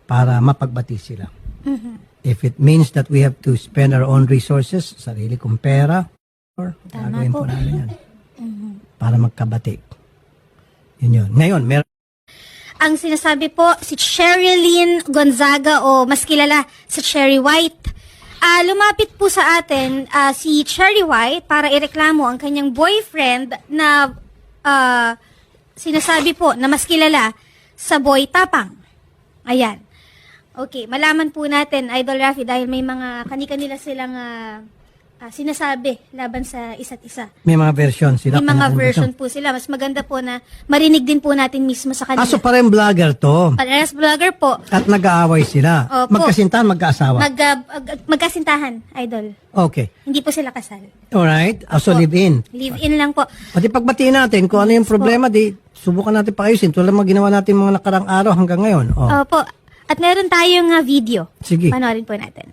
para mapagbati sila. If it means that we have to spend our own resources, sarili kong pera, or gagawin po namin yan. Para magkabati. Yun. Ngayon, meron. Ang sinasabi po, si Sherilyn Gonzaga o mas kilala sa Cherry White. Lumapit po sa atin si Cherry White para ireklamo ang kanyang boyfriend na sinasabi po na mas kilala sa Boy Tapang. Ayan. Okay, malaman po natin, Idol Rafi, dahil may mga kani-kanila silang sinasabi laban sa isa't isa. May mga version sila. May mga version po sila. Mas maganda po na marinig din po natin mismo sa kanila. So parang vlogger to. Parehas vlogger po. At nag-aaway sila. Opo. Magkasintahan, magkaasawa. Magkasintahan, Idol. Okay. Hindi po sila kasal. Alright. So live-in. Live-in lang po. Pati pagbatiin natin kung ano yung problema, di subukan natin paayusin. Tulad mga ginawa natin mga nakarang araw hanggang ngayon. Opo. At meron tayong video. Sige. Panoorin po natin.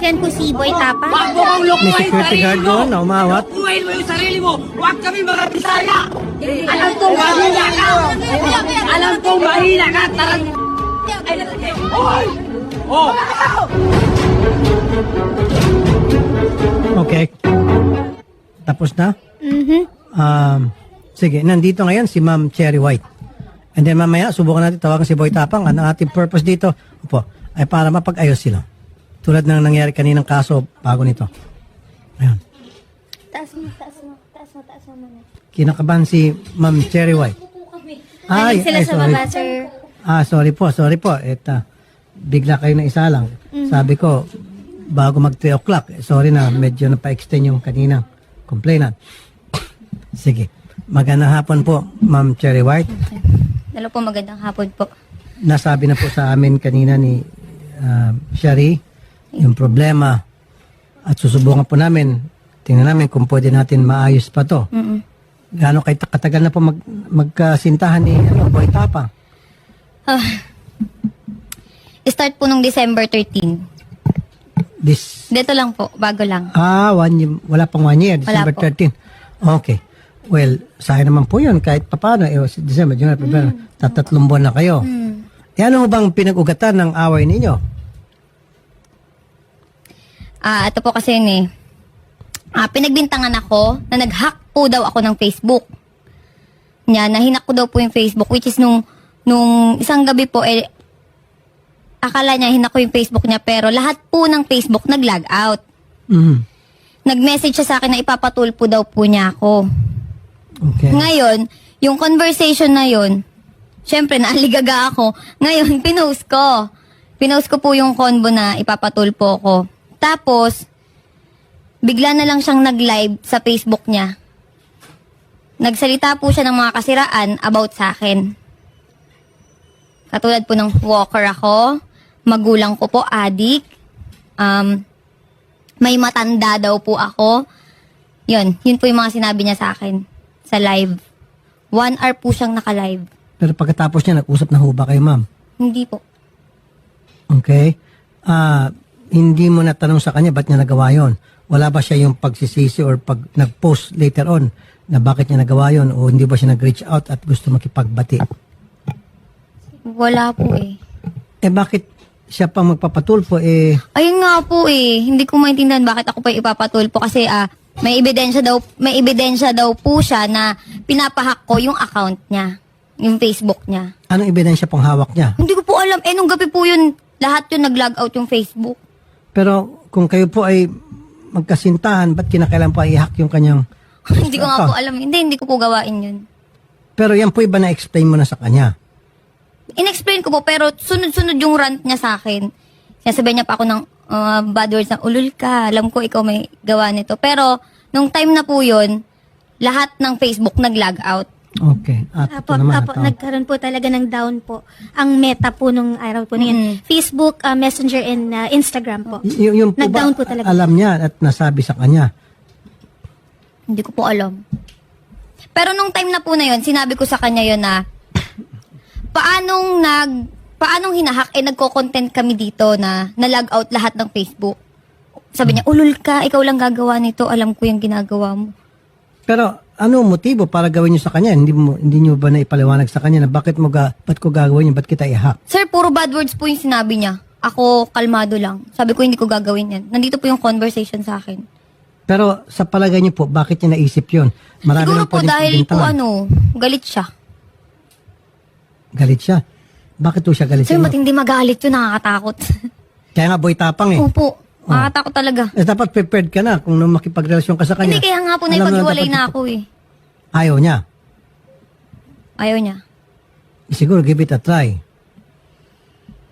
Yan po si Boy Tapang. May security guard doon na umawat. Buhayin mo yung sarili mo! Huwag kami mga Bisaya! Alam kong mahina ka! Alam kong mahina ka! Tarang... Hoy! Oh! Okay. Tapos na? Sige, nandito ngayon si Ma'am Cherry White. And then mamaya, subukan natin tawagan si Boy Tapang. Ang ating purpose dito ay para mapag-ayos sila. Tulad ng nangyari kaninang kaso bago nito. Ayan. Taas mo muna. Kinakabahan si Ma'am Cherry White. Ay, sila sa sorry. baba, sir. Sorry po. Bigla kayo na isa lang. Sabi ko, bago mag 3 o'clock, sorry na, medyo napa-extend yung kaninang complainant. Sige. Magandang hapon po, Ma'am Cherry White. Hello po, magandang hapon po. Nasabi na po sa amin kanina ni Sherry yung problema at susubukan po namin, tingnan namin kung pwede natin maayos pa to. Gaano kay katagal na po magkasintahan ni Boy Tapang? Start po nung December 13. Dito lang po, bago lang. 1 year, wala pang 1 year, December Wala 13. po. Okay. Well, sayang naman po yun kahit papano. December, January, February, tatatlong buwan na kayo. Ano bang pinag-ugatan ng away ninyo? Ito po kasi yun eh. Pinagbintangan ako na nag-hack po daw ako ng Facebook. Nahinak ko daw po yung Facebook, which is nung isang gabi po, akala niya hinak ko yung Facebook niya, pero lahat po ng Facebook nag-log out. Nag-message siya sa akin na ipapatulpo daw po niya ako. Okay. Ngayon, yung conversation na yun, syempre naaligaga ako. Ngayon, pinost ko. Pinost ko po yung convo na ipapatulpo ko. Tapos, bigla na lang siyang nag-live sa Facebook niya. Nagsalita po siya ng mga kasiraan about sa akin. Katulad po ng walker ako, magulang ko po, adik, may matanda daw po ako. Yun po yung mga sinabi niya sa akin sa live. 1 hour po siyang naka-live. Pero pagkatapos niya, nag-usap na ho ba kayo, ma'am? Hindi po. Okay. Hindi mo natanong sa kanya ba't niya nagawa yon? Wala ba siya yung pagsisisi or pag nag-post later on na bakit niya nagawa yon? O hindi ba siya nag-reach out at gusto makipagbati? Wala po eh. Bakit siya pang magpapatulpo Ayun nga po eh. Hindi ko maintindihan bakit ako pa ipapatulpo kasi may ebidensya daw po siya na pinapahack ko yung account niya, yung Facebook niya. Anong ebidensya pang hawak niya? Hindi ko po alam. Nung gabi po yun, lahat yun nag-log out yung Facebook. Pero kung kayo po ay magkasintahan, ba't kinakailan pa i-hack yung kanyang... Hindi ko nga po alam. Hindi ko po gawain yun. Pero yan po iba na-explain mo na sa kanya. In-explain ko po, pero sunod-sunod yung rant niya sa akin. Sinasabihan niya pa ako ng bad words na, ulul ka, alam ko ikaw may gawa nito. Pero, nung time na po yun, lahat ng Facebook nag-log out. Okay. At ito naman. Nagkaroon po talaga ng down po. Ang meta po nung araw po na yun. Facebook, Messenger, and Instagram po. Yung po ba, Nag-down po talaga. alam niya at nasabi sa kanya? Hindi ko po alam. Pero nung time na po na yun, sinabi ko sa kanya yun na, paanong hinahack, nagko-content kami dito na na-log out lahat ng Facebook. Sabi niya, ulul ka, ikaw lang gagawa nito, alam ko yung ginagawa mo. Pero ano ang motibo para gawin niyo sa kanya? Hindi niyo ba naipaliwanag sa kanya na ba't ko gagawin yun? Ba't kita i-hack? Sir, puro bad words po yung sinabi niya. Ako, kalmado lang. Sabi ko, hindi ko gagawin yan. Nandito po yung conversation sa akin. Pero sa palagay niyo po, bakit niya naisip yun? Marami siguro lang po din dahil po pagbintangan. galit siya. Galit siya? Bakit po siya galit Sir, sa inyo? ba't hindi magalit yun? Nakakatakot. Kaya nga boy tapang eh. Opo, nakakatakot talaga. Dapat prepared ka na kung nung makipagrelasyon ka sa kanya. Hindi, kaya nga po Alam mo na naipaghiwalay dapat na ako eh. Ayaw niya. Ayaw niya. Siguro give it a try.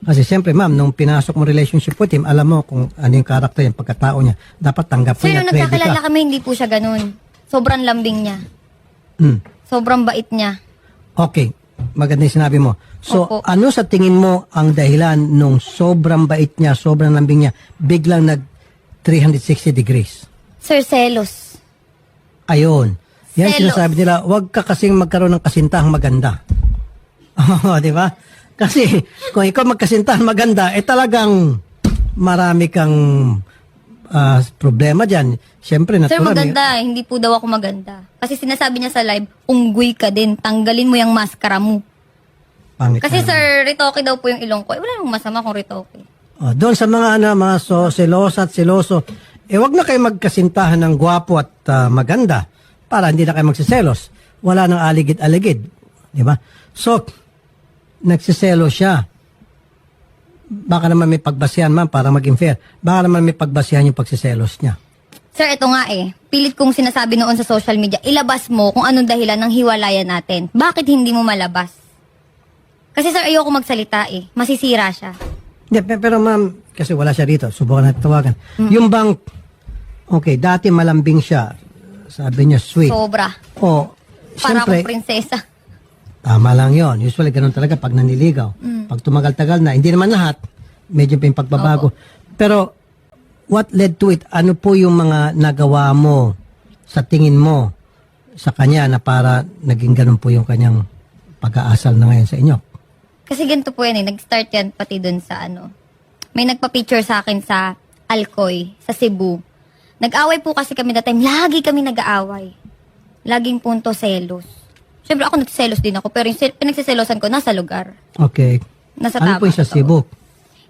Kasi siyempre ma'am, nung pinasok mo relationship with him, alam mo kung ano yung karakter niya, pagkatao niya. Dapat tanggap mo Sir, niya, nung ready nagkakilala ka. kami, hindi po siya ganun. Sobrang lambing niya. Hmm. Sobrang bait niya. Okay, maganda yung sinabi mo. So, Opo. ano sa tingin mo ang dahilan nung sobrang bait niya, sobrang lambing niya, biglang nag 360 degrees? Sir, selos. Ayun. Yan Selos. sinasabi nila, huwag ka kasing magkaroon ng kasintahang maganda. Oo, di ba? Kasi kung ikaw magkasintahan maganda, talagang marami kang problema dyan. Siyempre, Sir, natural. maganda. Hindi po daw ako maganda. Kasi sinasabi niya sa live, unggoy ka din. Tanggalin mo yung maskara mo. Pangit Kasi na. sir, ritoke daw po yung ilong ko. Eh, wala namang masama kung ritoke. Doon sa mga mga selosa at seloso, wag na kayo magkasintahan ng gwapo at maganda para hindi na kayo magsiselos. Wala nang aligid-aligid. Di ba? So, nagsiselo siya. Baka naman may pagbasihan ma'am para maging fair. Baka naman may pagbasihan yung pagsiselos niya. Sir, ito nga eh. Pilit kong sinasabi noon sa social media, ilabas mo kung anong dahilan ng hiwalayan natin. Bakit hindi mo malabas? Kasi sir, ayoko magsalita eh. Masisira siya. Hindi, pero ma'am, kasi wala siya rito. Subukan natin tawagan. Yung bang, okay, dati malambing siya. Sabi niya, sweet. Sobra. Para Siyempre, akong prinsesa. tama lang yon. Usually, ganun talaga pag naniligaw. Pag tumagal-tagal na, hindi naman lahat, medyo pa yung pagbabago. Pero, what led to it? Ano po yung mga nagawa mo sa tingin mo sa kanya na para naging ganun po yung kanyang pag-aasal na ngayon sa inyo? Kasi ganito po yan eh. Nag-start yan pati dun sa ano. May nagpa-picture sa akin sa Alcoy, sa Cebu. Nag-away po kasi kami that time. Lagi kami nag-aaway. Laging punto selos. Siyempre ako nagselos din ako. Pero yung pinagsiselosan ko nasa lugar. Okay. Nasa Ano po yung sa tama, Cebu?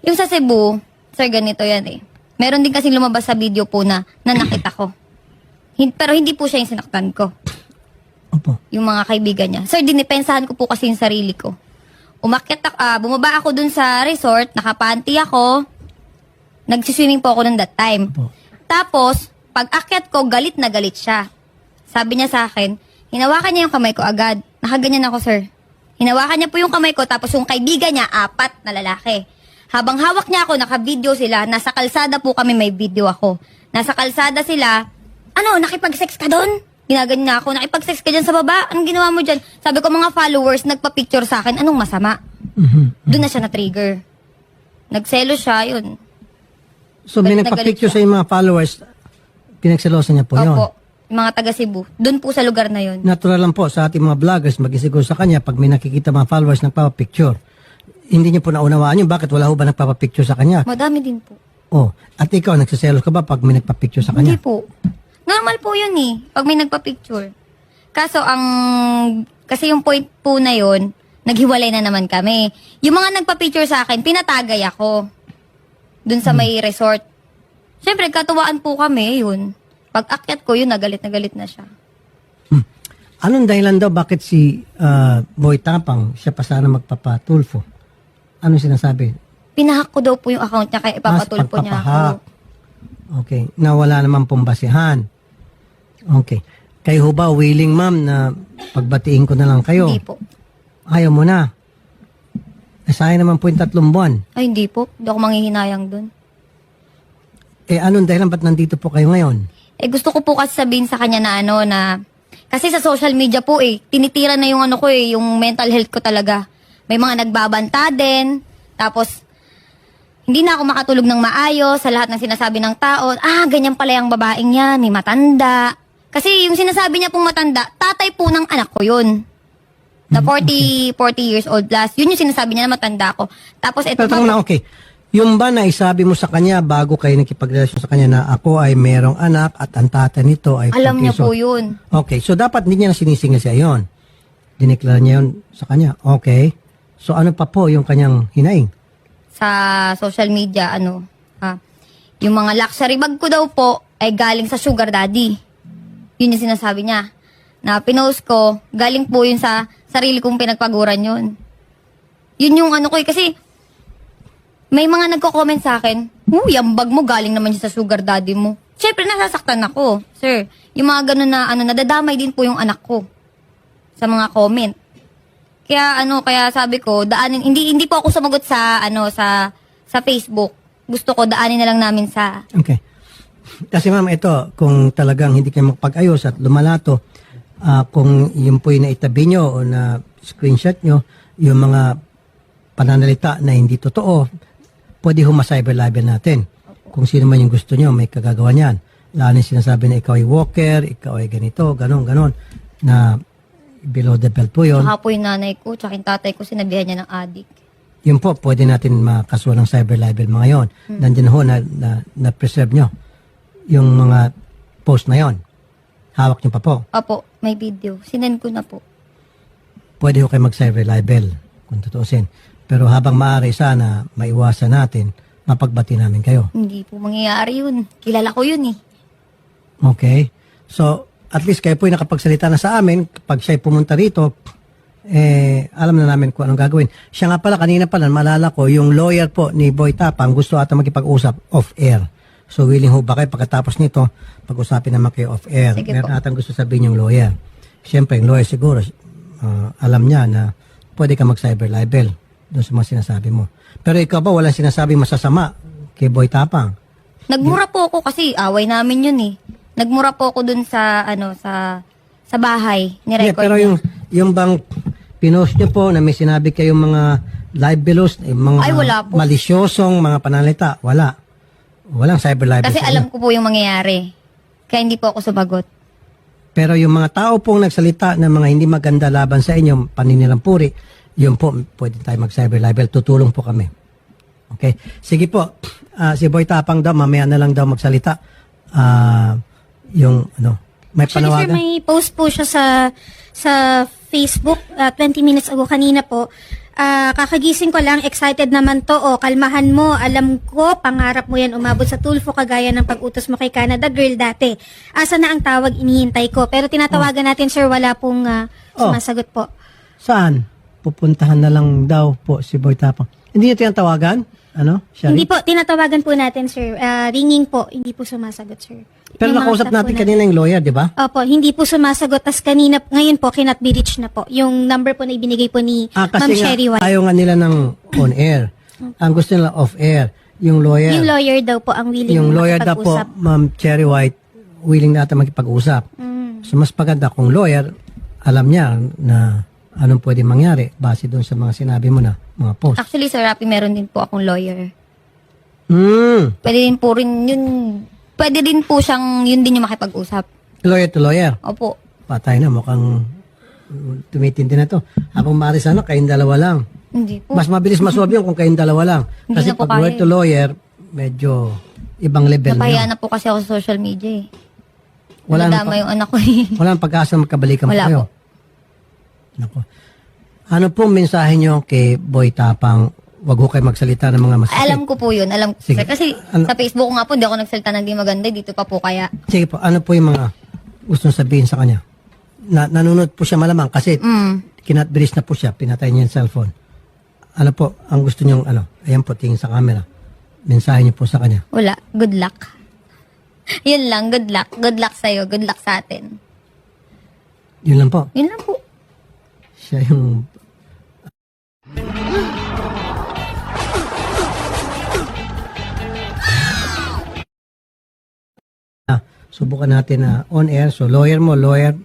Yung sa Cebu, sir, ganito yan eh. Meron din kasi lumabas sa video po na nanakit ako. Pero hindi po siya yung sinaktan ko. Opo. Yung mga kaibigan niya. Sir, dinipensahan ko po kasi yung sarili ko. Bumaba ako dun sa resort, nakapanty ako. Nagsiswimming po ako nun that time. Opo. Tapos, pag akyat ko, galit na galit siya. Sabi niya sa akin, hinawakan niya yung kamay ko agad. Nakaganyan ako, sir. Hinawakan niya po yung kamay ko, tapos yung kaibigan niya, 4 na lalaki. Habang hawak niya ako, naka-video sila, nasa kalsada po kami, may video ako. Nasa kalsada sila, nakipag-sex ka doon? Ginaganyan niya ako, nakipag-sex ka dyan sa baba? Anong ginawa mo dyan? Sabi ko, mga followers, nagpa-picture sa akin, anong masama? Doon na siya na-trigger. Nagselo siya, yun. So, may Galit na nagpa-picture galit sa mga followers, pinagselosan niya po yun. Opo, yung mga taga Cebu. Doon po sa lugar na yun. Natural lang po sa ating mga vloggers, mag-isiguro sa kanya, pag may nakikita mga followers nagpapapicture, hindi niyo po naunawaan yun, bakit wala ho ba nagpapapicture sa kanya? Madami din po. At ikaw, nagsiselos ka ba pag may nagpapicture sa Hindi kanya? po. Normal po yun eh, pag may nagpa-picture. Kaso kasi yung point po na yun, naghiwalay na naman kami. Yung mga nagpa-picture sa akin, pinatagay ako. Dun sa may resort. Siyempre, katuwaan po kami, yun. Pag akyat ko, yun, na galit na siya. Anong dahilan daw bakit si Boy Tapang, siya pa sana magpapatulfo? Anong sinasabi? Pinahack ko daw po yung account niya, kaya ipapatulpo niya ako. pagpapahak. Okay. Na wala naman pong basihan. Okay. Kayo ho ba willing, ma'am, na pagbatiin ko na lang kayo? Hindi po. Ayaw mo na. Sayang naman po yung 3 buwan. Ay, hindi po. Hindi ako manghihinayang dun. Anong dahilan ba't nandito po kayo ngayon? Gusto ko po kasi sabihin sa kanya na kasi sa social media po tinitira na yung ko yung mental health ko talaga. May mga nagbabanta din. Tapos, hindi na ako makatulog ng maayos sa lahat ng sinasabi ng tao. Ganyan pala yung babaeng yan, may matanda. Kasi yung sinasabi niya pong matanda, tatay po ng anak ko yun. Na 40 years old plus. Yun yung sinasabi niya na matanda ako. Tapos ito Pero tanong na, okay. Yung ba na isabi mo sa kanya bago kayo nakipagrelasyon sa kanya na ako ay merong anak at ang tata nito ay Alam niya puntiso? po yun. Okay, so dapat hindi niya na sinisingil siya yon. Dineklara niya yun sa kanya. Okay. So ano pa po yung kanyang hinaing? Sa social media, yung mga luxury bag ko daw po ay galing sa sugar daddy. Yun yung sinasabi niya. Na pinost ko, galing po yun sa sarili kong pinagpaguran yun. Yun yung ano ko kasi may mga nagko-comment sa akin, yung bag mo galing naman siya sa sugar daddy mo. Siyempre, nasasaktan ako, sir. Yung mga ganun na, nadadamay din po yung anak ko sa mga comment. Kaya sabi ko, hindi po ako sumagot sa, sa Facebook. Gusto ko, daanin na lang namin sa... Okay. Kasi ma'am, ito, kung talagang hindi kayo makapag-ayos at lumalato, kung yun po yung naitabi nyo o na screenshot nyo, yung mga pananalita na hindi totoo, pwede cyber libel natin. Kung sino man yung gusto nyo, may kagagawa niyan. Lalo yung sinasabi na ikaw ay walker, ikaw ay ganito, ganon, na below the belt po yun. Saka po yung nanay ko, tsaka yung tatay ko, sinabihan niya ng adik. Yun po, pwede natin makasuhan ng cyber libel mga yon. Nandiyan ho na preserve nyo yung mga post na yon. Hawak nyo pa po. Opo, may video. Sinend ko na po. Pwede ho kayo mag-cyber libel kung tutuusin. Pero habang maaari sana maiwasan natin, mapagbati namin kayo. Hindi po mangyayari yun. Kilala ko yun eh. Okay? So, at least kayo po yung nakapagsalita na sa amin. Pag siya'y pumunta rito, alam na namin kung anong gagawin. Siya nga pala, kanina pala, maalala ko, yung lawyer po ni Boy Tapang gusto ata magkipag-usap off-air. So, willing ho ba kayo pagkatapos nito, pag-usapin naman kayo off-air? Sige Meron po. atang gusto sabihin yung lawyer. Siyempre, yung lawyer siguro, alam niya na pwede ka mag-cyber libel doon sa mga sinasabi mo. Pero ikaw ba, walang sinasabi masasama kay Boy Tapang? Nagmura po ako kasi away namin yun eh. Nagmura po ako dun sa, sa bahay. Yeah, Ni-record pero niya. yung bang pinost niyo po na may sinabi kayong mga libelous, mga Ay, wala po. malisyosong mga panalita, wala. Walang cyber libel. Kasi sa alam inyo. ko po yung mangyayari. Kaya hindi po ako sumagot. Pero yung mga tao pong nagsalita ng mga hindi maganda laban sa inyo, paninilampuri, yun po, pwede tayo mag-cyber libel. Tutulong po kami. Okay? Sige po. Si Boy Tapang daw, mamaya na lang daw magsalita. May Actually, sir, panawagan. may post po siya sa Facebook 20 minutes ago kanina po. Kakagising ko lang, excited naman to. Kalmahan mo, alam ko, pangarap mo yan umabot sa Tulfo kagaya ng pag-utos mo kay Canada Girl dati. Asa na ang tawag, inihintay ko. Pero tinatawagan natin, sir, wala pong sumasagot po. Saan? Pupuntahan na lang daw po si Boy Tapang. Hindi niyo tinatawagan? Shari? Hindi po, tinatawagan po natin, sir. Ringing po, hindi po sumasagot, sir. Pero Yung mga nakausap staff po natin kanina yung lawyer, di ba? Opo, hindi po sumasagot. Tas kanina, ngayon po, cannot be reached na po. Yung number po na ibinigay po ni Ma'am Kasi Sherry nga, White. ayaw nga nila ng on-air. Ang gusto nila off-air. Yung lawyer. Yung lawyer daw po ang willing Yung lawyer daw po, makipag-usap. Ma'am Cherry White, willing na ata makipag-usap. So mas maganda kung lawyer, alam niya na anong pwede mangyari base doon sa mga sinabi mo na mga post. Actually, Sir Rapi, meron din po akong lawyer. Pwede Pwede din po siyang, yun din yung makipag-usap. lawyer to lawyer. Opo. Patay na, mukhang tumitindi na to. Habang maaari sana, kayong dalawa lang. Hindi po. Mas mabilis masolve yun kung kayong dalawa lang. Hindi Kasi na po pag lawyer kaya to lawyer, medyo ibang level na Napahiya yun. na po kasi ako sa social media eh. Wala na Nadama yung anak ko eh. Walang pag-asa magkabalikan Wala pa kayo. po. Nako. Ano pong mensahe nyo kay Boy Tapang? Wag ho kayo magsalita ng mga masakit. Alam ko po yun. Alam ko. Sige. Sir, kasi Ano? sa Facebook ko nga po, di ako nagsalita ng di maganda. Dito pa po kaya. Sige po, ano po yung mga gusto sabihin sa kanya? Nanunod po siya malamang kasi kinatbilis na po siya, pinatay niya yung cellphone. Ano po, ang gusto niyong ayan po, tingin sa camera. Mensahe niyo po sa kanya. Wala. Good luck. Yun lang. Good luck. Good luck sa'yo. Good luck sa atin. Yun lang po. Yun lang po. Siya yung... Subukan natin na on air. So, lawyer mo, pag-usapin.